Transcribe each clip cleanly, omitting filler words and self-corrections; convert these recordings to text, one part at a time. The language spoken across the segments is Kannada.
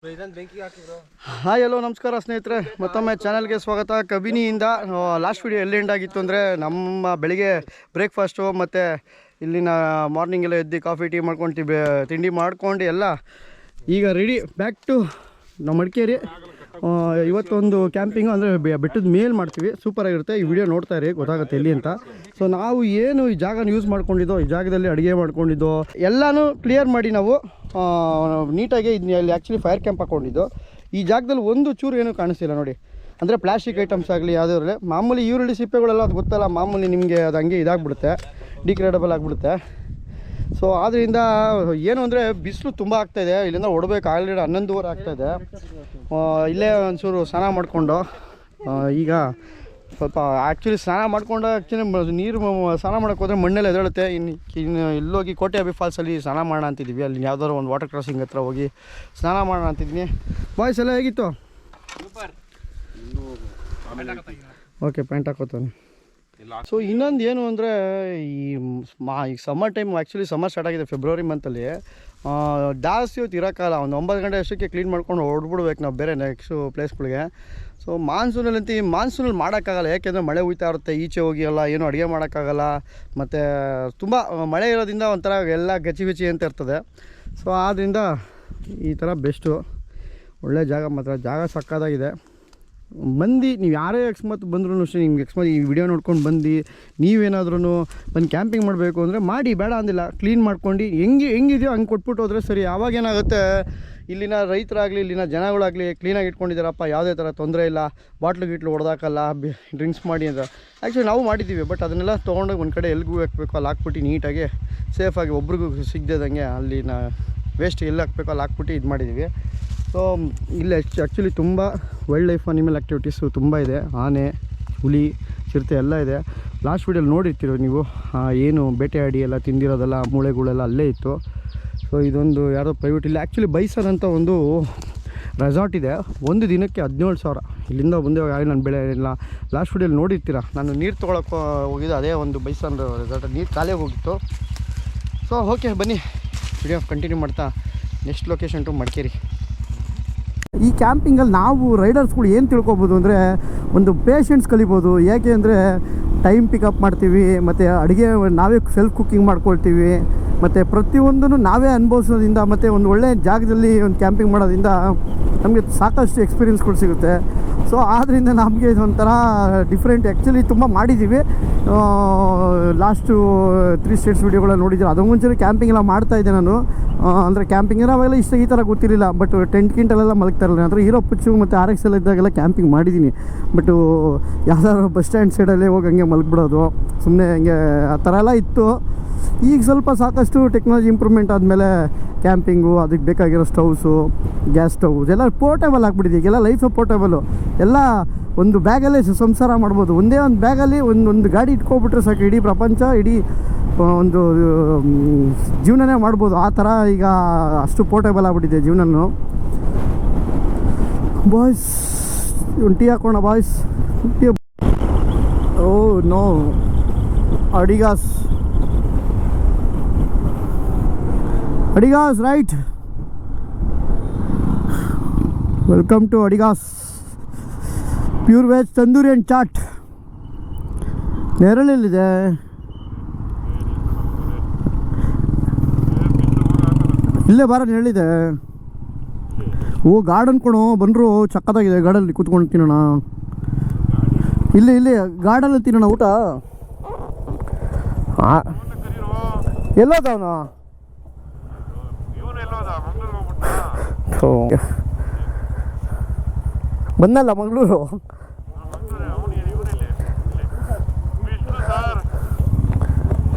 ಹಾಯ್ ಹಲೋ ನಮಸ್ಕಾರ ಸ್ನೇಹಿತರೆ, ಮತ್ತೊಮ್ಮೆ ಚಾನಲ್ಗೆ ಸ್ವಾಗತ. ಕಬಿನಿಯಿಂದ ಲಾಸ್ಟ್ ವಿಡಿಯೋ ಎಲ್ಲಿ ಎಂಡ್ ಆಗಿತ್ತು ಅಂದರೆ ನಮ್ಮ ಬೆಳಿಗ್ಗೆ ಬ್ರೇಕ್ಫಾಸ್ಟು ಮತ್ತು ಇಲ್ಲಿನ ಮಾರ್ನಿಂಗ್ ಎಲ್ಲ ಎದ್ದು ಕಾಫಿ ಟೀ ಮಾಡ್ಕೊಂಡು ತಿಂಡಿ ಮಾಡ್ಕೊಂಡು ಎಲ್ಲ ಈಗ ರೆಡಿ ಬ್ಯಾಕ್ ಟು ನಮ್ಮ ಮಡಿಕೇರಿ. ಇವತ್ತೊಂದು ಕ್ಯಾಂಪಿಂಗು ಅಂದರೆ ಬೆಟ್ಟದ ಮೇಲೆ ಮಾಡ್ತೀವಿ, ಸೂಪರಾಗಿರುತ್ತೆ. ಈ ವಿಡಿಯೋ ನೋಡ್ತಾ ಇರಿ, ಗೊತ್ತಾಗುತ್ತೆ ಎಲ್ಲಿ ಅಂತ. ಸೊ ನಾವು ಏನು ಈ ಜಾಗನ ಯೂಸ್ ಮಾಡ್ಕೊಂಡಿದ್ದೋ, ಈ ಜಾಗದಲ್ಲಿ ಅಡುಗೆ ಮಾಡ್ಕೊಂಡಿದ್ದೋ ಎಲ್ಲನೂ ಕ್ಲಿಯರ್ ಮಾಡಿ ನಾವು ನೀಟಾಗಿ ಇದನ್ನ ಇಲ್ಲಿ ಆ್ಯಕ್ಚುಲಿ ಫೈರ್ ಕ್ಯಾಂಪ್ ಹಾಕ್ಕೊಂಡಿದ್ದು. ಈ ಜಾಗದಲ್ಲಿ ಒಂದು ಚೂರು ಏನೂ ಕಾಣಿಸ್ತಿಲ್ಲ ನೋಡಿ. ಅಂದರೆ ಪ್ಲಾಸ್ಟಿಕ್ ಐಟಮ್ಸ್ ಆಗಲಿ ಯಾವುದೇ ಇರಲಿ, ಮಾಮೂಲಿ ಈರುಳ್ಳಿ ಸಿಪ್ಪೆಗಳೆಲ್ಲ ಅದು ಗೊತ್ತಲ್ಲ, ಮಾಮೂಲಿ ನಿಮಗೆ ಅದು ಹಂಗೆ ಇದಾಗ್ಬಿಡುತ್ತೆ, ಡಿಗ್ರೇಡಬಲ್ ಆಗಿಬಿಡುತ್ತೆ. ಸೊ ಆದ್ದರಿಂದ ಏನು ಅಂದರೆ ಬಿಸಿಲು ತುಂಬ ಆಗ್ತಾಯಿದೆ, ಇಲ್ಲಿಂದ ಹೊಡಬೇಕು. ಆಲ್ರೆಡಿ 11:30 ಆಗ್ತಾಯಿದೆ. ಇಲ್ಲೇ ಒಂಚೂರು ಸ್ನಾನ ಮಾಡಿಕೊಂಡು ಈಗ ಸ್ವಲ್ಪ ಆ್ಯಕ್ಚುಲಿ ಸ್ನಾನ ಮಾಡ್ಕೊಂಡು ನೀರು ಸ್ನಾನ ಮಾಡೋಕ್ಕೆ ಹೋದರೆ ಮಣ್ಣೆಲ್ಲ ಎದ್ದೇಳುತ್ತೆ. ಇನ್ನು ಇಲ್ಲೋಗಿ ಕೋಟೆ ಅಬ್ಬಿ ಫಾಲ್ಸಲ್ಲಿ ಸ್ನಾನ ಮಾಡೋಣ ಅಂತಿದ್ದೀವಿ. ಅಲ್ಲಿ ಯಾವುದಾದ್ರು ಒಂದು ವಾಟರ್ ಕ್ರಾಸಿಂಗ್ ಹತ್ರ ಹೋಗಿ ಸ್ನಾನ ಮಾಡೋಣ ಅಂತಿದ್ದೀನಿ. ಬಾಯ್ಸ್ ಎಲ್ಲ ಹೇಗಿತ್ತು? Okay, pant ಹಾಕೋತಾನೆ. ಸೊ ಇನ್ನೊಂದು ಏನು ಅಂದರೆ ಈ summer time, actually summer start ಆಗಿದೆ ಫೆಬ್ರವರಿ ಮಂತಲ್ಲಿ. ಜಾಸ್ತಿ ಹೊತ್ತು ಇರೋಕ್ಕಲ್ಲ, ಒಂದು 9 ಗಂಟೆ ಅಷ್ಟಕ್ಕೆ ಕ್ಲೀನ್ ಮಾಡ್ಕೊಂಡು ಹೊರಡ್ಬಿಡ್ಬೇಕು ನಾವು ಬೇರೆ ನೆಕ್ಸ್ಟು ಪ್ಲೇಸ್ಗಳಿಗೆ. ಸೊ ಮಾನ್ಸೂನಲ್ಲಿ ಮಾಡೋಕ್ಕಾಗಲ್ಲ, ಯಾಕೆಂದರೆ ಮಳೆ ಹುಯ್ತಾ ಇರುತ್ತೆ, ಈಚೆ ಹೋಗಿ ಎಲ್ಲ ಏನೂ ಅಡುಗೆ ಮಾಡೋಕ್ಕಾಗಲ್ಲ. ಮತ್ತು ತುಂಬ ಮಳೆ ಇರೋದ್ರಿಂದ ಒಂಥರ ಎಲ್ಲ ಗಚ್ಚಿ ಅಂತ ಇರ್ತದೆ. ಸೊ ಆದ್ದರಿಂದ ಈ ಥರ ಬೆಸ್ಟು, ಒಳ್ಳೆ ಜಾಗ, ಮಾತ್ರ ಜಾಗ ಸಕ್ಕತ್ತಾಗಿದೆ. ನೀವು ಯಾರೇ ಅಕಸ್ಮಾತ್ ಬಂದ್ರೂ ಅಷ್ಟೇ, ನಿಮ್ಗೆ ಅಕಸ್ಮಾತ್ ಈ ವಿಡಿಯೋ ನೋಡ್ಕೊಂಡು ನೀವೇನಾದ್ರೂ ಬಂದು ಕ್ಯಾಂಪಿಂಗ್ ಮಾಡಬೇಕು ಅಂದರೆ ಮಾಡಿ, ಬೇಡ ಅಂದಿಲ್ಲ. ಕ್ಲೀನ್ ಮಾಡ್ಕೊಂಡು ಹೆಂಗಿದೆಯೋ ಹಂಗೆ ಕೊಟ್ಬಿಟ್ಟು ಹೋದರೆ ಸರಿ. ಆವಾಗೇನಾಗುತ್ತೆ, ಇಲ್ಲಿನ ರೈತರಾಗಲಿ ಇಲ್ಲಿನ ಜನಗಳಾಗಲಿ ಕ್ಲೀನಾಗಿ ಇಟ್ಕೊಂಡಿದ್ದಾರಪ್ಪ, ಯಾವುದೇ ಥರ ತೊಂದರೆ ಇಲ್ಲ, ಬಾಟ್ಲು ಹೊಡೆದಾಕಲ್ಲ, ಡ್ರಿಂಕ್ಸ್ ಮಾಡಿ ಅಂತ. ಆ್ಯಕ್ಚುಲಿ ನಾವು ಮಾಡಿದ್ದೀವಿ, ಬಟ್ ಅದನ್ನೆಲ್ಲ ತೊಗೊಂಡೋಗಿ ಒಂದು ಕಡೆ ಎಲ್ಲಿಗೂ ಹಾಕಬೇಕು, ಅಲ್ಲಿ ಹಾಕ್ಬಿಟ್ಟು ನೀಟಾಗಿ ಸೇಫಾಗಿ ಒಬ್ರಿಗೂ ಸಿಗದೇದಂಗೆ ಅಲ್ಲಿನ ವೇಸ್ಟ್ ಎಲ್ಲಿ ಹಾಕಬೇಕು ಅಲ್ಲಿ ಹಾಕ್ಬಿಟ್ಟು ಇದು ಮಾಡಿದ್ದೀವಿ. ಸೊ ಇಲ್ಲಿ ಆ್ಯಕ್ಚುಲಿ ತುಂಬ ವೈಲ್ಡ್ ಲೈಫ್ ಅನಿಮಲ್ ಆ್ಯಕ್ಟಿವಿಟೀಸು ತುಂಬ ಇದೆ. ಆನೆ, ಹುಲಿ, ಚಿರತೆ ಎಲ್ಲ ಇದೆ. ಲಾಸ್ಟ್ ವೀಡಿಯೋಲಿ ನೋಡಿರ್ತೀರೋ ನೀವು, ಏನು ಬೇಟೆಯಾಡಿ ಎಲ್ಲ ತಿಂದಿರೋದೆಲ್ಲ ಮೂಳೆಗಳೆಲ್ಲ ಅಲ್ಲೇ ಇತ್ತು. ಸೊ ಇದೊಂದು ಯಾವುದೋ ಪ್ರೈವೇಟ್, ಇಲ್ಲಿ ಆ್ಯಕ್ಚುಲಿ ಬೈಸನ್ ಅಂತ ಒಂದು ರೆಸಾರ್ಟ್ ಇದೆ. ಒಂದು ದಿನಕ್ಕೆ 17,000. ಇಲ್ಲಿಂದ ಮುಂದೆ ನಾನು ಬೆಳೆ ಇಲ್ಲ, ಲಾಸ್ಟ್ ವೀಡಿಯೋಲಿ ನೋಡಿರ್ತೀರ. ನಾನು ನೀರು ತೊಗೊಳಕ್ಕೆ ಹೋಗಿದ್ದು ಅದೇ ಒಂದು ಬೈಸನ್ ರೆಸಾರ್ಟ್, ನೀರು ಖಾಲಿ ಹೋಗಿತ್ತು. ಸೊ ಓಕೆ, ಬನ್ನಿ ವಿಡಿಯೋ ಕಂಟಿನ್ಯೂ ಮಾಡ್ತಾ ನೆಕ್ಸ್ಟ್ ಲೊಕೇಶನ್ ಟು ಮಡಿಕೇರಿ. ಈ ಕ್ಯಾಂಪಿಂಗಲ್ಲಿ ನಾವು ರೈಡರ್ಸ್ಗಳು ಏನು ತಿಳ್ಕೊಬೋದು ಅಂದರೆ, ಒಂದು ಪೇಷನ್ಸ್ ಕಲಿಬೋದು. ಯಾಕೆ ಅಂದರೆ ಟೈಮ್ ಪಿಕಪ್ ಮಾಡ್ತೀವಿ, ಮತ್ತು ಅಡುಗೆ ನಾವೇ ಸೆಲ್ಫ್ ಕುಕ್ಕಿಂಗ್ ಮಾಡ್ಕೊಳ್ತೀವಿ, ಮತ್ತು ಪ್ರತಿಯೊಂದನ್ನು ನಾವೇ ಅನುಭವಿಸೋದ್ರಿಂದ, ಮತ್ತು ಒಂದು ಒಳ್ಳೆಯ ಜಾಗದಲ್ಲಿ ಒಂದು ಕ್ಯಾಂಪಿಂಗ್ ಮಾಡೋದ್ರಿಂದ ನಮಗೆ ಸಾಕಷ್ಟು ಎಕ್ಸ್ಪೀರಿಯೆನ್ಸ್ಗಳು ಸಿಗುತ್ತೆ. ಸೊ ಆದ್ದರಿಂದ ನಮಗೆ ಇದೊಂಥರ ಡಿಫ್ರೆಂಟ್. ಆ್ಯಕ್ಚುಲಿ ತುಂಬ ಮಾಡಿದ್ದೀವಿ, ಲಾಸ್ಟು 3 ಸ್ಟೇಟ್ಸ್ ವೀಡಿಯೋಗಳ ನೋಡಿದ್ದೀವಿ. ಅದು ಮುಂಚೆ ಕ್ಯಾಂಪಿಂಗ್ ಎಲ್ಲ ಮಾಡ್ತಾಯಿದ್ದೆ ನಾನು. ಅಂದರೆ ಕ್ಯಾಂಪಿಂಗ್ ಅವೆಲ್ಲ ಈ ಥರ ಗೊತ್ತಿರಲಿಲ್ಲ, ಬಟ್ ಟೆಂಟ್ ಗಿಂಟಲ್ಲೆಲ್ಲ ಮಲಗ್ತಾ ಇರಲಿಲ್ಲ. ಅಂದರೆ ಹೀರೋ ಪುಚ್ಚು ಮತ್ತು RX ಎಲ್ಲ ಇದ್ದಾಗೆಲ್ಲ ಕ್ಯಾಂಪಿಂಗ್ ಮಾಡಿದ್ದೀನಿ. ಬಟ್ಟು ಯಾವ್ದಾದ್ರು ಬಸ್ ಸ್ಟ್ಯಾಂಡ್ ಸೈಡಲ್ಲೇ ಹೋಗಿ ಹಂಗೆ ಮಲಗಿಬಿಡೋದು, ಸುಮ್ಮನೆ ಹಂಗೆ ಆ ಥರ ಎಲ್ಲ ಇತ್ತು. ಈಗ ಸ್ವಲ್ಪ ಸಾಕಷ್ಟು ಟೆಕ್ನಾಲಜಿ ಇಂಪ್ರೂವ್ಮೆಂಟ್ ಆದಮೇಲೆ ಕ್ಯಾಂಪಿಂಗು, ಅದಕ್ಕೆ ಬೇಕಾಗಿರೋ ಸ್ಟವ್ಸು, ಗ್ಯಾಸ್ ಸ್ಟವ್ ಎಲ್ಲ ಪೋರ್ಟೇಬಲ್ ಆಗಿಬಿಟ್ಟಿದೆ. ಈಗೆಲ್ಲ ಲೈಫ್ ಪೋರ್ಟೇಬಲು, ಎಲ್ಲ ಒಂದು ಬ್ಯಾಗಲ್ಲೇ ಸಂಸಾರ ಮಾಡ್ಬೋದು. ಒಂದೇ ಒಂದು ಬ್ಯಾಗಲ್ಲಿ ಒಂದು ಗಾಡಿ ಇಟ್ಕೊಬಿಟ್ರೆ ಸಾಕು, ಇಡೀ ಪ್ರಪಂಚ, ಇಡೀ ಒಂದು ಜೀವನನೇ ಮಾಡ್ಬೋದು. ಆ ಥರ ಈಗ ಅಷ್ಟು ಪೋರ್ಟೇಬಲ್ ಆಗಿಬಿಟ್ಟಿದೆ ಜೀವನನು. ಬಾಯ್ಸ್ ಒಂದು ಟೀ ಹಾಕೋಣ boys. Tea, oh no, Adigas right. Welcome to Adigas pure veg tandoori and chaat. ನೆರಳಲ್ಲಿದೆ. ಇಲ್ಲೇ ಬಾರ ನೆರಳಿದೆ. ಓ ಗಾರ್ಡನ್ ಕೊಣೋ, ಬಂದರು ಚಕ್ಕತ್ತಾಗಿದೆ. ಗಾರ್ಡಲ್ಲಿ ಕೂತ್ಕೊಂಡು ತಿನ್ನೋಣ. ಇಲ್ಲಿ ಗಾರ್ಡನಲ್ಲಿ ತಿನ್ನೋಣ ಊಟ. ಎಲ್ಲೋದವನು? ಬಂದಲ್ಲ ಮಂಗಳೂರು.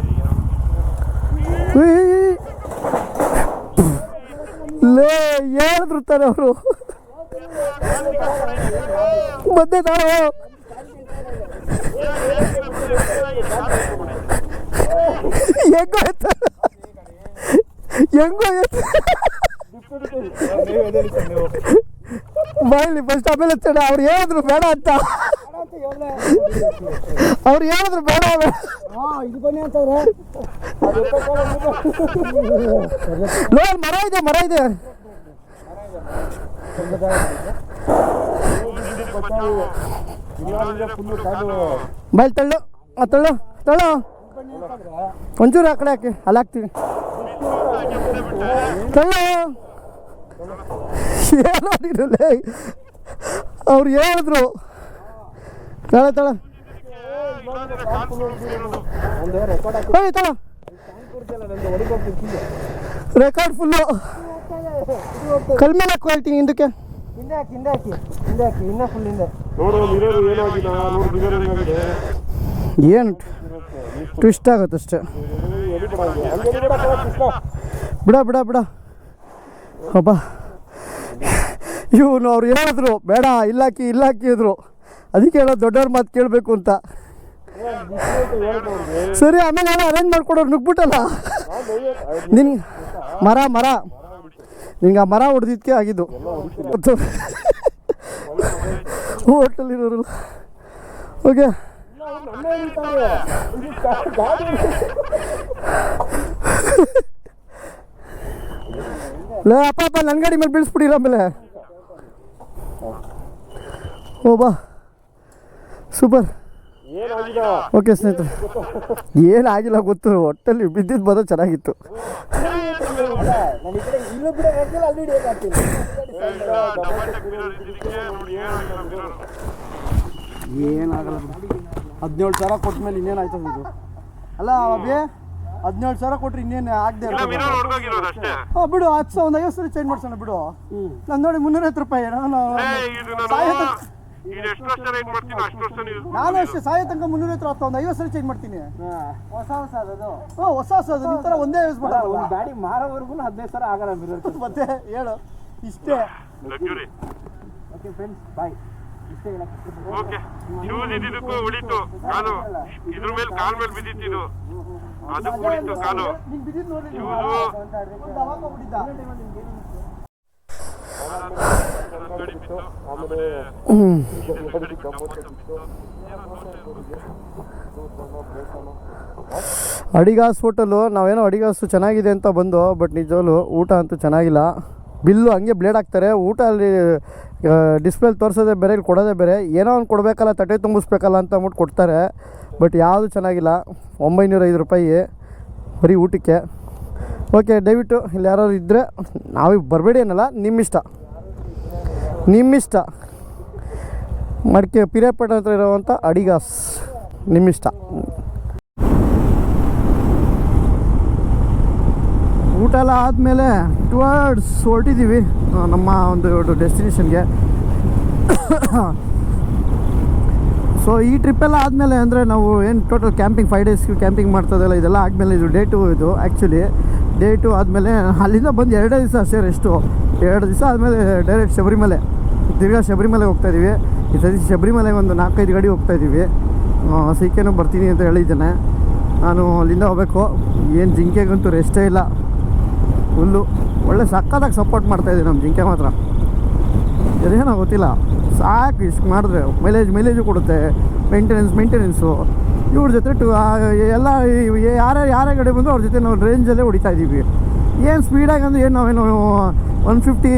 ಹೇಳಿದ್ರು ತಾನೆ ಅವರು, ಬಂದೆ ತಾನು. ಹೆಂಗೋ ಬಾಯಲ್ಲಿ ಫಸ್ಟ್ ಆಮೇಲೆ ಹಚ್ಚೋಣ. ಅವ್ರು ಹೇಳಿದ್ರು ಬೇಡ ಅಂತ, ಇದು ಬನ್ನಿ ಅಂತವ್ರೆ. ಮರ ಇದೆ ಬೈಲ್ ತಳ್ಳು ತಳ್ಳು ತಳ್ಳು ಒಂಚೂರು ಆ ಕಡೆ ಹಾಕಿ ಅಲ್ಲಿ ಹಾಕ್ತೀವಿ ತಳ್ಳು ಏನೋದಿರಲೇ ಅವ್ರು ಹೇಳಿದ್ರು ತಳ ತಳ ತಳ ರೆಕಾರ್ಡ್ ಫುಲ್ಲು ಕಲ್ಮೇಲೆ ಹಾಕಿ ಹೇಳ್ತೀನಿ ಹಿಂದಕ್ಕೆ ಏನು ಟ್ವಿಸ್ಟ್ ಆಗುತ್ತಷ್ಟೆ ಬಿಡ ಬಿಡ ಬಿಡ ಹಬ್ಬ ಇವನು ಅವ್ರು ಹೇಳಿದ್ರು ಬೇಡ ಇಲ್ಲಾಕಿ ಇದ್ರು ಅದಕ್ಕೆ ಹೇಳೋ ದೊಡ್ಡವ್ರ ಮಾತು ಕೇಳಬೇಕು ಅಂತ ಸರಿ ಆಮೇಲೆ ನಾನು ಅರೇಂಜ್ ಮಾಡ್ಕೊಡೋರು ನುಗ್ಬಿಟ್ಟಲ್ಲ ನಿನ್ಗೆ ಮರ ನಿನ್ಗೆ ಆ ಮರ ಹೊಡೆದಿದ್ದಕ್ಕೆ ಆಗಿದ್ದು ಹೋಟೆಲಿರೋರು ಓಕೆ ಲೇ ಅಪ್ಪ ನನ್ನ ಗಾಡಿ ಮೇಲೆ ಬೀಳಿಸ್ಬಿಟ್ಟಿರ ಆಮೇಲೆ ಓ ಬಾ ಸೂಪರ್ ಓಕೆ ಸ್ನೇಹಿತರೆ ಏನಾಗಿಲ್ಲ ಗೊತ್ತು ಹೊಟ್ಟೆಲ್ಲಿ ಬಿದ್ದಿದ್ದು ಬರೋ ಚೆನ್ನಾಗಿತ್ತು ಏನಾಗಲ್ಲ 17,000 ಕೊಟ್ಟ ಮೇಲೆ ಇನ್ನೇನಾಯ್ತು ಇದು ಅಲ್ಲ ಅಭಿ 17,000 ಕೊಟ್ರೆ ಇನ್ನೇನು ಆಗದೆ ಹಾಂ ಬಿಡು 10,000 ಸರಿ ಚೇಂಜ್ ಮಾಡ್ಸೋಣ ಬಿಡು ನಾನು ನೋಡಿ 350 ರೂಪಾಯಿ ನಾನು ಅಷ್ಟೇ ಸಾಯೋ ತನಕ 350 ಒಂದು 50 ಸರಿ ಚೇಂಜ್ ಮಾಡ್ತೀನಿ ಹೊಸ ಹೊಸ ನಿಮ್ಮ ಥರ ಒಂದೇ ಯೂಸ್ ಮಾಡೋದು ಗಾಡಿ ಮಾರೋವರೆಗೂ 15,000 ಆಗಲ್ಲ ಮತ್ತೆ ಹೇಳು ಇಷ್ಟೇ ಓಕೆ ಫ್ರೆಂಡ್ಸ್ ಬಾಯ್ ಇಷ್ಟೇ ಓಕೆ ಶೂಸ್ ಇದ್ದಿದ್ದಕ್ಕೂ ಉಳಿತು ಕಾಲು ಇದ್ರ ಮೇಲೆ ಕಾಲ್ ಮೇಲೆ ಬಿದ್ದಿತ್ತು ಅದಕ್ಕೆ ಉಳಿತು ಕಾಲು ಅಡಿಗಾಸ್ ಹೋಟೆಲು ನಾವೇನೋ ಅಡಿಗಾಸು ಚೆನ್ನಾಗಿದೆ ಅಂತ ಬಂದು ಬಟ್ ನಿಜವಾಗ್ಲೂ ಊಟ ಅಂತೂ ಚೆನ್ನಾಗಿಲ್ಲ ಬಿಲ್ಲು ಹಂಗೆ ಬ್ಲೇಡ್ ಹಾಕ್ತಾರೆ ಊಟ ಅಲ್ಲಿ ಡಿಸ್ಪ್ಲೇಲಿ ತೋರಿಸೋದೇ ಬೇರೆ ಇಲ್ಲಿ ಕೊಡೋದೇ ಬೇರೆ ಏನೋ ಒಂದು ಕೊಡಬೇಕಲ್ಲ ತಟ್ಟೆ ತುಂಬಿಸ್ಬೇಕಲ್ಲ ಅಂತ ಅಂದ್ಬಿಟ್ಟು ಕೊಡ್ತಾರೆ ಬಟ್ ಯಾವುದು ಚೆನ್ನಾಗಿಲ್ಲ 905 ರೂಪಾಯಿ ಬರೀ ಊಟಕ್ಕೆ ಓಕೆ ದಯವಿಟ್ಟು ಇಲ್ಲಿ ಯಾರು ಇದ್ದರೆ ನಾವು ಬರಬೇಡಿ ಅನ್ನಲ್ಲ ನಿಮ್ಮಿಷ್ಟ ಮಡಿಕೆ ಪಿರಿಯಾಪೇಟೆ ಹತ್ರ ಇರೋವಂಥ ಅಡಿಗಾಸ್ ನಿಮ್ಮಿಷ್ಟ ಊಟ ಎಲ್ಲ ಆದಮೇಲೆ ಟುವರ್ಡ್ಸ್ ಹೊರಟಿದ್ದೀವಿ ನಮ್ಮ ಒಂದು ಡೆಸ್ಟಿನೇಷನ್ಗೆ ಸೊ ಈ ಟ್ರಿಪ್ಪೆಲ್ಲ ಆದಮೇಲೆ ಅಂದರೆ ನಾವು ಏನು ಟೋಟಲ್ ಕ್ಯಾಂಪಿಂಗ್ 5 ಡೇಸ್ ಕ್ಯಾಂಪಿಂಗ್ ಮಾಡ್ತದಲ್ಲ ಇದೆಲ್ಲ ಆದಮೇಲೆ ಇದು ಡೇ 2 ಇದು ಆ್ಯಕ್ಚುಲಿ ಡೇ 2 ಆದಮೇಲೆ ಅಲ್ಲಿಂದ ಬಂದು 2 ದಿವಸ ಅಷ್ಟೇ ರೆಸ್ಟು 2 ದಿವಸ ಆದಮೇಲೆ ಡೈರೆಕ್ಟ್ ಶಬರಿಮಲೆ ತಿರ್ಗಾ ಶಬರಿಮಲೆಗೆ ಹೋಗ್ತಾಯಿದ್ದೀವಿ ಈ ಸತಿ ಶಬರಿಮಲೆಗೆ ಒಂದು 4-5 ಗಾಡಿ ಹೋಗ್ತಾಯಿದ್ದೀವಿ ಸಿಕ್ಕೇನೂ ಬರ್ತೀನಿ ಅಂತ ಹೇಳಿದ್ದೇನೆ ನಾನು ಅಲ್ಲಿಂದ ಹೋಗಬೇಕು ಏನು ಜಿಂಕೆಗಂತೂ ರೆಸ್ಟೇ ಇಲ್ಲ ಫುಲ್ಲು ಒಳ್ಳೆ ಸಕ್ಕತ್ತಾಗಿ ಸಪೋರ್ಟ್ ಮಾಡ್ತಾಯಿದ್ದೀವಿ ನಮ್ಮ ಜಿಂಕೆ ಮಾತ್ರ ಅದೇನೋ ಗೊತ್ತಿಲ್ಲ ಸಾಕು ಇಷ್ಟು ಮಾಡಿದ್ರೆ ಮೈಲೇಜು ಕೊಡುತ್ತೆ ಮೇಂಟೆನೆನ್ಸು ಇವ್ರ ಜೊತೆ ಎಲ್ಲ ಯಾರೇ ಗಾಡಿ ಬಂದರೂ ಅವ್ರ ಜೊತೆ ನಾವು ರೇಂಜಲ್ಲೇ ಹೊಡಿತಾ ಇದ್ದೀವಿ ಏನು ಸ್ಪೀಡಾಗಿ ಅಂದರೆ ಏನು ನಾವೇನು 150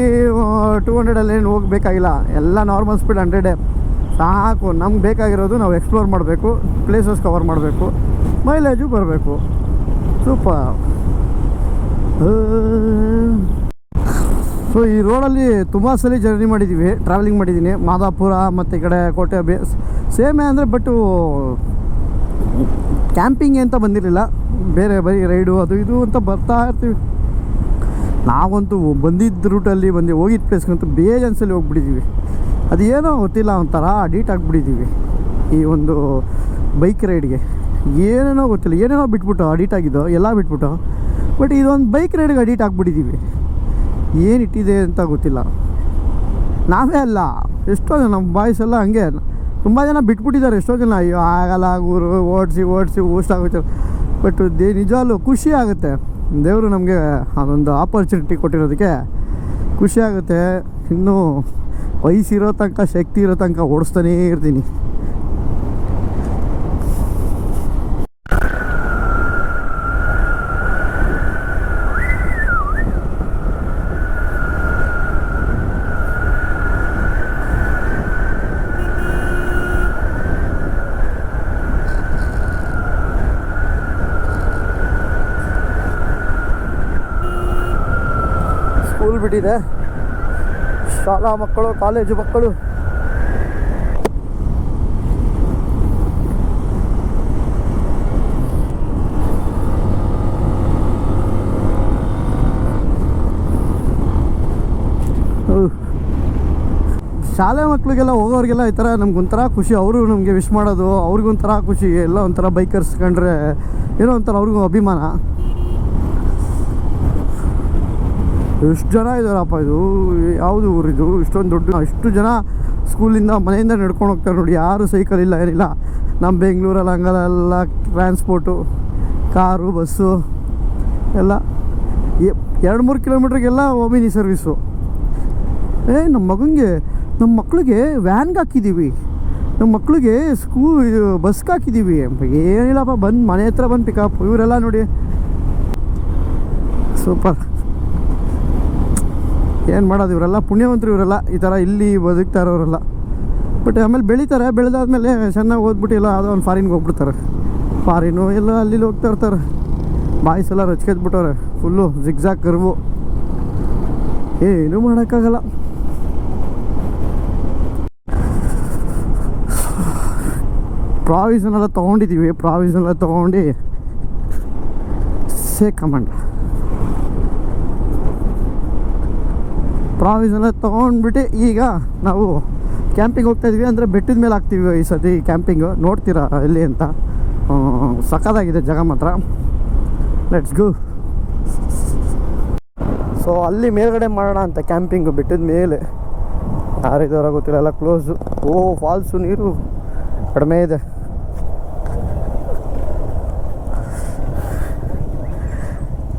200 ಏನು ಹೋಗಬೇಕಾಗಿಲ್ಲ ಎಲ್ಲ ನಾರ್ಮಲ್ ಸ್ಪೀಡ್ 100 ಸಾಕು ನಮ್ಗೆ ಬೇಕಾಗಿರೋದು ನಾವು ಎಕ್ಸ್ಪ್ಲೋರ್ ಮಾಡಬೇಕು ಪ್ಲೇಸಸ್ ಕವರ್ ಮಾಡಬೇಕು ಮೈಲೇಜು ಬರಬೇಕು ಸೂಪರ್ ಸೊ ಈ ರೋಡಲ್ಲಿ ತುಂಬ ಸಲ ಜರ್ನಿ ಮಾಡಿದ್ದೀವಿ ಟ್ರಾವೆಲಿಂಗ್ ಮಾಡಿದ್ದೀನಿ ಮಾದಾಪುರ ಮತ್ತು ಈ ಕಡೆ ಕೋಟೆ ಸೇಮೇ ಅಂದರೆ ಬಟ್ಟು ಕ್ಯಾಂಪಿಂಗ್ ಅಂತ ಬಂದಿರಲಿಲ್ಲ ಬೇರೆ ಬರೀ ರೈಡು ಅದು ಇದು ಅಂತ ಬರ್ತಾ ಇರ್ತೀವಿ ನಾವಂತೂ ಬಂದಿದ್ದ ರೂಟಲ್ಲಿ ಹೋಗಿದ್ದ ಪ್ಲೇಸ್ಗಂತೂ ಬೇಜಾನ್ಸಲ್ಲಿ ಹೋಗ್ಬಿಟ್ಟಿದ್ದೀವಿ ಅದು ಏನೋ ಗೊತ್ತಿಲ್ಲ ಒಂಥರ ಅಡಿಟ್ ಆಗಿಬಿಟ್ಟಿದ್ದೀವಿ ಈ ಒಂದು ಬೈಕ್ ರೈಡ್ಗೆ ಏನೇನೋ ಗೊತ್ತಿಲ್ಲ ಏನೇನೋ ಬಿಟ್ಬಿಟ್ಟು ಅಡಿಟ್ ಆಗಿದ್ದೋ ಎಲ್ಲ ಬಿಟ್ಬಿಟ್ಟು ಬಟ್ ಇದೊಂದು ಬೈಕ್ ರೈಡ್ಗೆ ಅಡಿಟ್ ಆಗಿಬಿಟ್ಟಿದ್ದೀವಿ ಏನಿಟ್ಟಿದೆ ಅಂತ ಗೊತ್ತಿಲ್ಲ ನಾವೇ ಅಲ್ಲ ಎಷ್ಟೋ ಜನ ನಮ್ಮ ಬಾಯ್ಸ್ ಎಲ್ಲ ಹಂಗೆ ತುಂಬ ಜನ ಬಿಟ್ಬಿಟ್ಟಿದ್ದಾರೆ ಎಷ್ಟೋ ಜನ ಅಯ್ಯೋ ಆಗಲ್ಲ ಊರು ಓಡಿಸಿ ಊಷ್ಟ ಆಗುತ್ತೆ ಬಟ್ ನಿಜವಾಗ್ಲೂ ಖುಷಿ ಆಗುತ್ತೆ ದೇವರು ನಮಗೆ ಅದೊಂದು ಆಪರ್ಚುನಿಟಿ ಕೊಟ್ಟಿರೋದಕ್ಕೆ ಖುಷಿ ಆಗುತ್ತೆ ಇನ್ನೂ ವಯಸ್ಸಿರೋ ತನಕ ಶಕ್ತಿ ಇರೋ ತನಕ ಓಡಿಸ್ತಾನೇ ಇರ್ತೀನಿ ಸ್ಕೂಲ್ ಬಿಟ್ಟಿದೆ, ಶಾಲಾ ಮಕ್ಕಳು, ಕಾಲೇಜು ಮಕ್ಕಳು. ಶಾಲೆ ಮಕ್ಕಳಿಗೆಲ್ಲ ಹೋಗೋರಿಗೆಲ್ಲ ಈ ಥರ ನಮ್ಗೊಂಥರ ಖುಷಿ, ಅವರು ನಮಗೆ ವಿಶ್ ಮಾಡೋದು, ಅವ್ರಿಗೊಂಥರ ಖುಷಿ. ಎಲ್ಲ ಒಂಥರ ಬೈಕರ್ಸ್ ಕಂಡ್ರೆ ಏನೋ ಒಂಥರ ಅವ್ರಿಗೂ ಅಭಿಮಾನ. ಎಷ್ಟು ಜನ ಇದ್ದಾರಪ್ಪ, ಇದು ಯಾವುದು ಊರಿದು ಇಷ್ಟೊಂದು ದೊಡ್ಡ, ಇಷ್ಟು ಜನ ಸ್ಕೂಲಿಂದ ಮನೆಯಿಂದ ನಡ್ಕೊಂಡು ಹೋಗ್ತಾರೆ ನೋಡಿ. ಯಾರು ಸೈಕಲ್ ಇಲ್ಲ, ಏನಿಲ್ಲ. ನಮ್ಮ ಬೆಂಗಳೂರಲ್ಲಿ ಹಂಗಲ್ಲ, ಟ್ರಾನ್ಸ್ಪೋರ್ಟು, ಕಾರು, ಬಸ್ಸು ಎಲ್ಲ 2-3 ಕಿಲೋಮೀಟ್ರಿಗೆಲ್ಲ ಓಮಿನಿ ಸರ್ವಿಸು. ನಮ್ಮ ಮಕ್ಕಳಿಗೆ ವ್ಯಾನ್ಗೆ ಹಾಕಿದ್ದೀವಿ, ನಮ್ಮ ಮಕ್ಕಳಿಗೆ ಬಸ್ಗೆ ಹಾಕಿದ್ದೀವಿ. ಏನಿಲ್ಲಪ್ಪ, ಬಂದು ಮನೆ ಹತ್ರ ಬಂದು ಪಿಕಪ್. ಇವರೆಲ್ಲ ನೋಡಿ ಸೂಪರ್. ಏನು ಮಾಡೋದು, ಇವರೆಲ್ಲ ಪುಣ್ಯವಂತರು, ಇವರೆಲ್ಲ ಈ ಥರ ಇಲ್ಲಿ ಬದುಕ್ತಾ ಇರೋರೆಲ್ಲ. ಬಟ್ ಆಮೇಲೆ ಬೆಳೀತಾರೆ, ಬೆಳೆದಾದ್ಮೇಲೆ ಚೆನ್ನಾಗಿ ಓದ್ಬಿಟ್ಟು ಎಲ್ಲ ಯಾವುದೋ ಒಂದು ಫಾರಿನ್ಗೆ ಹೋಗ್ಬಿಡ್ತಾರೆ. ಫಾರಿನು ಎಲ್ಲ ಅಲ್ಲಿ ಹೋಗ್ತಾ ಇರ್ತಾರೆ. ಬಾಯ್ಸ್ ಎಲ್ಲ ರಚ್ಕೆದ್ಬಿಟ್ಟವ್ರೆ, ಫುಲ್ಲು ಜಿಗ್ಜಾಗ್ ಕರ್ವು, ಏನೂ ಮಾಡೋಕ್ಕಾಗಲ್ಲ. ಪ್ರಾವಿಷನ್ ಎಲ್ಲ ತೊಗೊಂಡಿದ್ದೀವಿ, ಪ್ರಾವಿಷನ್ ಎಲ್ಲ ತೊಗೊಂಡು ಕಮಾಂಡ್ ಪ್ರಾವಿಷನ್ ಎಲ್ಲ ತೊಗೊಂಡ್ಬಿಟ್ಟು ಈಗ ನಾವು ಕ್ಯಾಂಪಿಂಗ್ ಹೋಗ್ತಾಯಿದ್ವಿ. ಅಂದರೆ ಬೆಟ್ಟದ ಮೇಲೆ ಹಾಕ್ತೀವಿ ಈ ಸತಿ ಕ್ಯಾಂಪಿಂಗು. ನೋಡ್ತೀರಾ ಎಲ್ಲಿ ಅಂತ, ಸಖತ್ತಾಗಿದೆ ಜಾಗ ಮಾತ್ರ. Let's go. ಸೊ ಅಲ್ಲಿ ಮೇಲ್ಗಡೆ ಮಾಡೋಣ ಅಂತ ಕ್ಯಾಂಪಿಂಗು, ಬೆಟ್ಟದ ಮೇಲೆ. ಯಾರಿದ್ದಾರ ಗೊತ್ತಿಲ್ಲ, ಎಲ್ಲ ಕ್ಲೋಸು. ಫಾಲ್ಸು, ನೀರು ಕಡಿಮೆ ಇದೆ.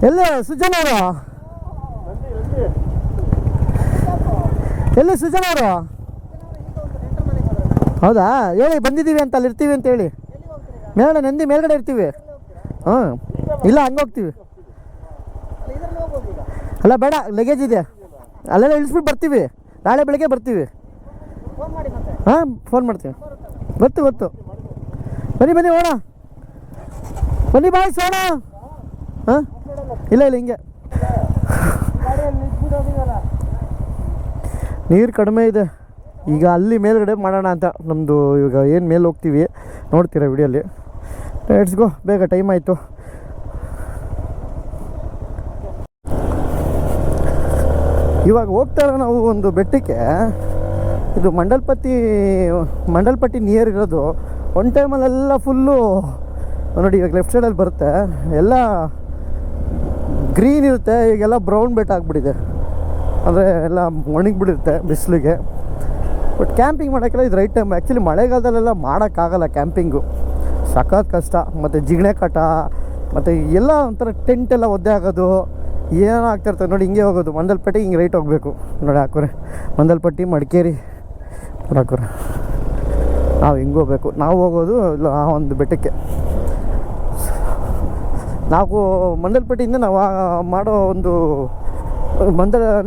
ಎಲ್ಲೇ ಸುಜನ್ ಅವರು, ಎಲ್ಲಿ ಸುಜನ್ ಅವರು? ಹೌದಾ, ಹೇಳಿ ಬಂದಿದ್ದೀವಿ ಅಂತ, ಅಲ್ಲಿ ಇರ್ತೀವಿ ಅಂತ ಹೇಳಿ. ನಂದಿ ಮೇಲ್ಗಡೆ ಇರ್ತೀವಿ. ಹಾಂ, ಇಲ್ಲ ಹಂಗೆ ಹೋಗ್ತೀವಿ. ಅಲ್ಲ ಬೇಡ, ಲಗೇಜ್ ಇದೆ, ಅಲ್ಲೆಲ್ಲ ಇಳಿಸ್ಬಿಟ್ಟು ಬರ್ತೀವಿ. ನಾಳೆ ಬೆಳಗ್ಗೆ ಬರ್ತೀವಿ. ಹಾಂ, ಫೋನ್ ಮಾಡ್ತೀವಿ. ಗೊತ್ತು. ಬನ್ನಿ ಹೋಣ, ಬನ್ನಿ ಬಾಯ್ ಸೋಣ. ಹಾಂ, ಇಲ್ಲ ಹಿಂಗೆ ನೀರು ಕಡಿಮೆ ಇದೆ. ಈಗ ಅಲ್ಲಿ ಮೇಲ್ಗಡೆ ಮಾಡೋಣ ಅಂತ ನಮ್ಮದು. ಈಗ ಏನು ಮೇಲೆ ಹೋಗ್ತೀವಿ ನೋಡ್ತೀರಾ ವಿಡಿಯೋಲಿ. ಲೆಟ್ಸ್ ಗೋ, ಬೇಗ ಟೈಮ್ ಆಯಿತು. ಇವಾಗ ಹೋಗ್ತಾರೆ ನಾವು ಒಂದು ಬೆಟ್ಟಕ್ಕೆ. ಇದು ಮಂಡಲ್ಪಟ್ಟಿ ನಿಯರ್ ಇರೋದು. ಒನ್ ಟೈಮಲ್ಲೆಲ್ಲ ಫುಲ್ಲು ನೋಡಿ, ಇವಾಗ ಲೆಫ್ಟ್ ಸೈಡಲ್ಲಿ ಬರುತ್ತೆ, ಎಲ್ಲ ಗ್ರೀನ್ ಇರುತ್ತೆ. ಈಗೆಲ್ಲ ಬ್ರೌನ್ ಬೆಟ್ಟ ಆಗಿಬಿಟ್ಟಿದೆ, ಅಂದರೆ ಎಲ್ಲ ಒಣಗಿಬಿಟ್ಟಿರುತ್ತೆ ಬಿಸಿಲಿಗೆ. ಬಟ್ ಕ್ಯಾಂಪಿಂಗ್ ಮಾಡೋಕ್ಕೆಲ್ಲ ಇದು ರೈಟ್ ಟೈಮ್. ಆ್ಯಕ್ಚುಲಿ ಮಳೆಗಾಲದಲ್ಲೆಲ್ಲ ಮಾಡೋಕ್ಕಾಗಲ್ಲ ಕ್ಯಾಂಪಿಂಗು, ಸಖತ್ ಕಷ್ಟ. ಮತ್ತು ಜಿಗಣೆ ಕಾಟ, ಮತ್ತು ಎಲ್ಲ ಒಂಥರ ಟೆಂಟೆಲ್ಲ ಒದ್ದೆ ಆಗೋದು, ಏನೋ ಆಗ್ತಾಯಿರ್ತದೆ ನೋಡಿ. ಹಿಂಗೆ ಹೋಗೋದು ಮಂದಲ್ಪಟ್ಟಿಗೆ, ಹಿಂಗೆ ರೈಟ್ ಹೋಗಬೇಕು ನೋಡಿ. ಹಾಕೋರೆ ಮಂದಲ್ಪಟ್ಟಿ, ಮಡಿಕೇರಿ ಹಾಕೋರೆ. ನಾವು ಹಿಂಗೆ ಹೋಗ್ಬೇಕು. ನಾವು ಹೋಗೋದು ಇಲ್ಲ ಆ ಒಂದು ಬೆಟ್ಟಕ್ಕೆ. ನಾವು ಮಂದಲ್ಪಟ್ಟಿಯಿಂದ ನಾವು ಮಾಡೋ ಒಂದು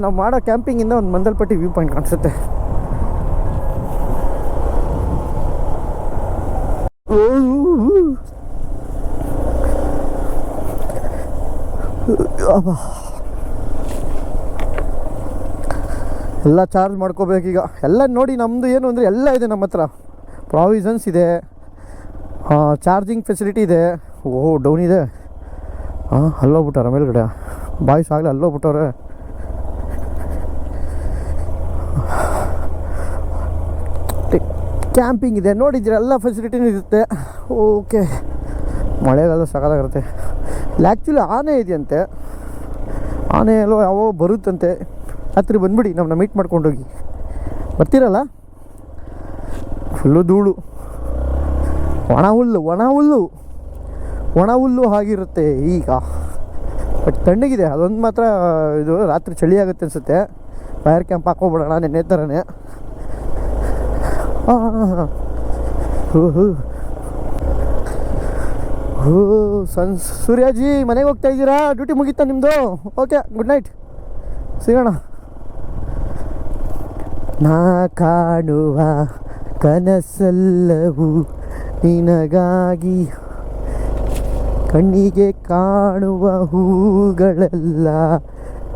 ನಾವು ಮಾಡೋ ಕ್ಯಾಂಪಿಂಗಿಂದ ಒಂದು ಮಂದಲ್ಪಟ್ಟಿ ವ್ಯೂ ಪಾಯಿಂಟ್ ಕಾಣಿಸುತ್ತೆ. ಎಲ್ಲ ಚಾರ್ಜ್ ಮಾಡ್ಕೋಬೇಕೀಗ. ಎಲ್ಲ ನೋಡಿ, ನಮ್ಮದು ಏನು ಅಂದರೆ ಎಲ್ಲ ಇದೆ ನಮ್ಮ ಹತ್ರ. ಪ್ರಾವಿಷನ್ಸ್ ಇದೆ, ಚಾರ್ಜಿಂಗ್ ಫೆಸಿಲಿಟಿ ಇದೆ. ಡೌನ್ ಇದೆ. ಅಲ್ಲೋಗ್ಬಿಟ್ಟಾರ ಮೇಲ್ಗಡೆ ಬಾಯ್ಸ್, ಆಗಲೇ ಅಲ್ಲೋಗ್ಬಿಟ್ಟವ್ರೆ. ಕ್ಯಾಂಪಿಂಗ್ ಇದೆ ನೋಡಿದ್ರೆ, ಎಲ್ಲ ಫೆಸಿಲಿಟಿನೂ ಇರುತ್ತೆ. ಓಕೆ, ಮಳೆಗಾಲ ಸಾಕಾಗಿರುತ್ತೆ. ಇಲ್ಲಿ ಆ್ಯಕ್ಚುಲಿ ಆನೆ ಇದೆಯಂತೆ. ಆನೆ ಎಲ್ಲೋ ಯಾವೋ ಬರುತ್ತಂತೆ. ರಾತ್ರಿ ಬಂದುಬಿಡಿ, ನಮ್ಮನ್ನ ಮೀಟ್ ಮಾಡ್ಕೊಂಡೋಗಿ. ಬರ್ತೀರಲ್ಲ? ಫುಲ್ಲು ಧೂಳು, ಒಣ ಹುಲ್ಲು ಆಗಿರುತ್ತೆ ಈಗ. ಬಟ್ ತಣ್ಣಗಿದೆ, ಅದೊಂದು ಮಾತ್ರ. ಇದು ರಾತ್ರಿ ಚಳಿ ಆಗುತ್ತೆ ಅನಿಸುತ್ತೆ. ಫೈರ್ ಕ್ಯಾಂಪ್ ಹಾಕೋಬಿಡೋಣ ನೆನ್ನೆ ಥರನೇ. ಸೂರ್ಯಾಜಿ ಮನೆಗೆ ಹೋಗ್ತಾ ಇದ್ದೀರಾ? ಡ್ಯೂಟಿ ಮುಗೀತಾ ನಿಮ್ಮದು? ಓಕೆ, ಗುಡ್ ನೈಟ್, ಸಿಗೋಣ. ನಾ ಕಾಣುವ ಕನಸೆಲ್ಲವೂ ನಿನಗಾಗಿ, ಕಣ್ಣಿಗೆ ಕಾಣುವ ಹೂಗಳೆಲ್ಲ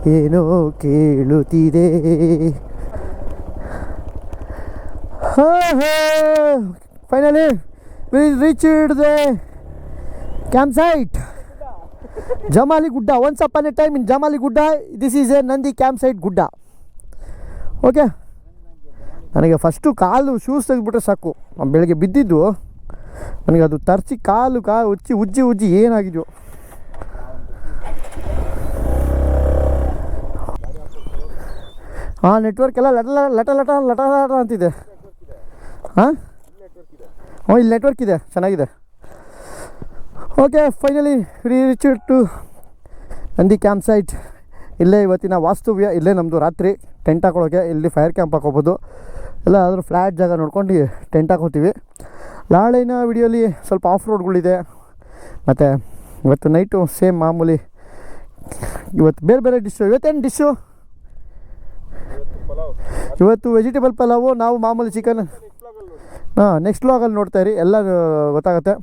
ಏನೋ ಕೇಳುತ್ತಿದೆ. Finally we reached the camp site Jamali Gudda. Once upon a time in Jamali Gudda. This is a Nandi camp site ಗುಡ್ಡ. ಓಕೆ, ನನಗೆ ಫಸ್ಟು ಕಾಲು ಶೂಸ್ ತೆಗೆದುಬಿಟ್ರೆ ಸಾಕು. ಬೆಳಗ್ಗೆ ಬಿದ್ದಿದ್ದು ನನಗೆ ಅದು ತರಿಸಿ ಕಾಲು ಉಜ್ಜಿ ಏನಾಗಿದೆಯೋ. ಹಾಂ, ನೆಟ್ವರ್ಕ್ ಎಲ್ಲ ಲಟ ಅಂತಿದೆ. ಹಾಂ, ಇಲ್ಲಿ ನೆಟ್ವರ್ಕ್ ಇದೆ, ಚೆನ್ನಾಗಿದೆ. Okay, finally reached to Nandi camp site. ಇಲ್ಲೇ ಇವತ್ತಿನ ವಾಸ್ತವ್ಯ. ಇಲ್ಲೇ ನಮ್ಮದು ರಾತ್ರಿ ಟೆಂಟ್ ಹಾಕೊಳ್ಳೋಕೆ. ಇಲ್ಲಿ ಫೈರ್ ಕ್ಯಾಂಪ್ ಹಾಕೋಬೋದು. ಎಲ್ಲ ಆದರೂ ಫ್ಲ್ಯಾಟ್ ಜಾಗ ನೋಡ್ಕೊಂಡು ಟೆಂಟ್ ಹಾಕೋತೀವಿ. ನಾಳಿನ ವಿಡಿಯೋಲಿ ಸ್ವಲ್ಪ ಆಫ್ ರೋಡ್ಗಳಿದೆ. ಮತ್ತು ಇವತ್ತು ನೈಟು ಸೇಮ್ ಮಾಮೂಲಿ. ಇವತ್ತು ಬೇರೆ ಡಿಶ್ಶು. ಇವತ್ತೇನು ಡಿಶ್ಶು? ಇವತ್ತು ವೆಜಿಟೇಬಲ್ ಪಲಾವು. ನಾವು ಮಾಮೂಲಿ ಚಿಕನ್. ಹಾಂ, ನೆಕ್ಸ್ಟ್ ವ್ಲಾಗಲ್ಲಿ ನೋಡ್ತಾಯಿರಿ, ಎಲ್ಲ ಗೊತ್ತಾಗುತ್ತೆ.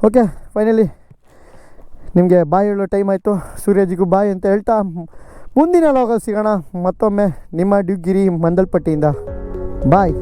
ಓಕೆ, ಫೈನಲಿ ನಿಮಗೆ ಬಾಯ್ ಹೇಳೋ ಟೈಮ್ ಆಯಿತು. ಸೂರ್ಯಜಿಗೂ ಬಾಯ್ ಅಂತ ಹೇಳ್ತಾ ಮುಂದಿನ ವ್ಲಾಗಲ್ಲಿ ಸಿಗೋಣ ಮತ್ತೊಮ್ಮೆ. ನಿಮ್ಮ ಡ್ಯೂಗಿರಿ ಮಂದಲ್ಪಟ್ಟಿಯಿಂದ ಬಾಯ್.